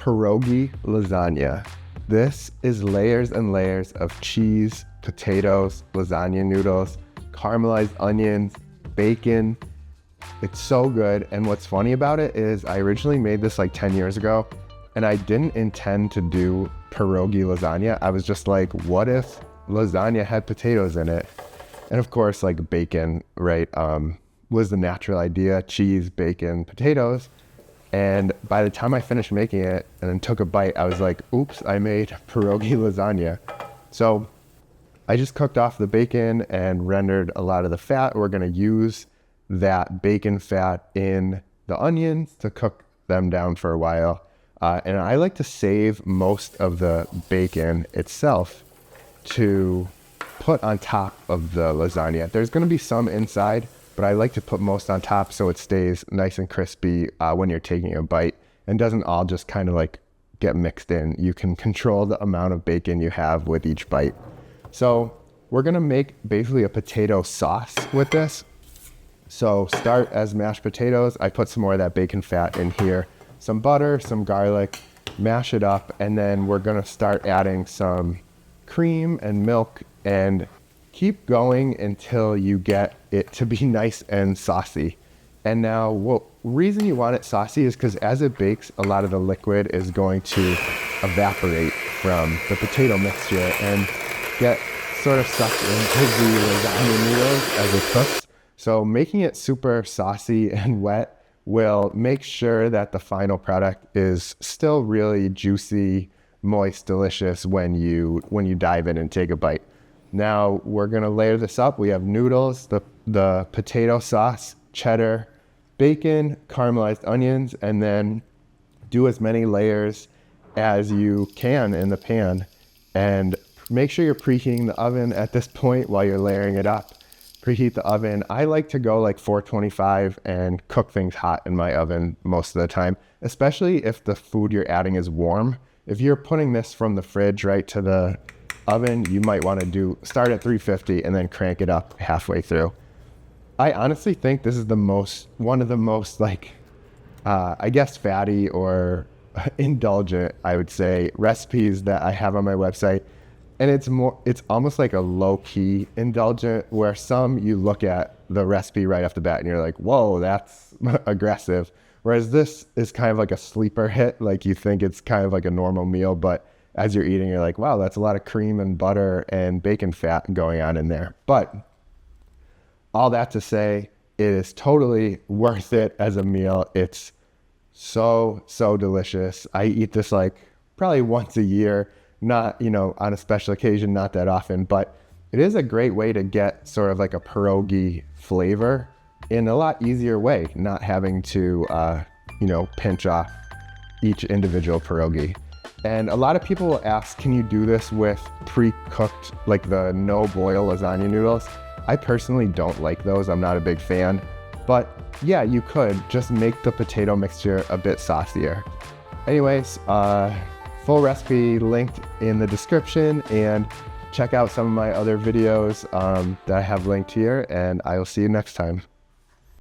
Pierogi lasagna. This is layers and layers of cheese, potatoes, lasagna noodles, caramelized onions, bacon. It's so good. And what's funny about it is I originally made this like 10 years ago and I didn't intend to do pierogi lasagna. I was just like, what if lasagna had potatoes in it? And of course, like bacon, right, was the natural idea, cheese, bacon, potatoes. And by the time I finished making it and then took a bite, I was like, oops, I made pierogi lasagna. So I just cooked off the bacon and rendered a lot of the fat. We're gonna use that bacon fat in the onions to cook them down for a while. And I like to save most of the bacon itself to put on top of the lasagna. There's gonna be some inside, but I like to put most on top so it stays nice and crispy when you're taking a bite and doesn't all just kind of like get mixed in. You can control the amount of bacon you have with each bite. So we're gonna make basically a potato sauce with this. So start as mashed potatoes. I put some more of that bacon fat in here, some butter, some garlic, mash it up, and then we're gonna start adding some cream and milk and keep going until you get it to be nice and saucy. And now, what reason you want it saucy is because as it bakes, a lot of the liquid is going to evaporate from the potato mixture and get sort of sucked into the lasagna noodles as it cooks. So making it super saucy and wet will make sure that the final product is still really juicy, moist, delicious when you dive in and take a bite. Now we're gonna layer this up. We have noodles, the potato sauce, cheddar, bacon, caramelized onions, and then do as many layers as you can in the pan. And make sure you're preheating the oven at this point while you're layering it up. Preheat the oven. I like to go like 425 and cook things hot in my oven most of the time, especially if the food you're adding is warm. If you're putting this from the fridge right to the oven, you might want to start at 350 and then crank it up halfway through. I honestly think this is one of the most like, I guess fatty or indulgent, I would say, recipes that I have on my website. And it's almost like a low-key indulgent where some you look at the recipe right off the bat and you're like, whoa, that's aggressive. Whereas this is kind of like a sleeper hit. Like you think it's kind of like a normal meal, but as you're eating, you're like, wow, that's a lot of cream and butter and bacon fat going on in there. But all that to say, it is totally worth it as a meal. It's so, so delicious. I eat this like probably once a year, not, on a special occasion, not that often, but it is a great way to get sort of like a pierogi flavor in a lot easier way, not having to, pinch off each individual pierogi. And a lot of people will ask, can you do this with pre-cooked, like the no-boil lasagna noodles? I personally don't like those. I'm not a big fan. But yeah, you could just make the potato mixture a bit saucier. Anyways, full recipe linked in the description, and check out some of my other videos that I have linked here, and I will see you next time.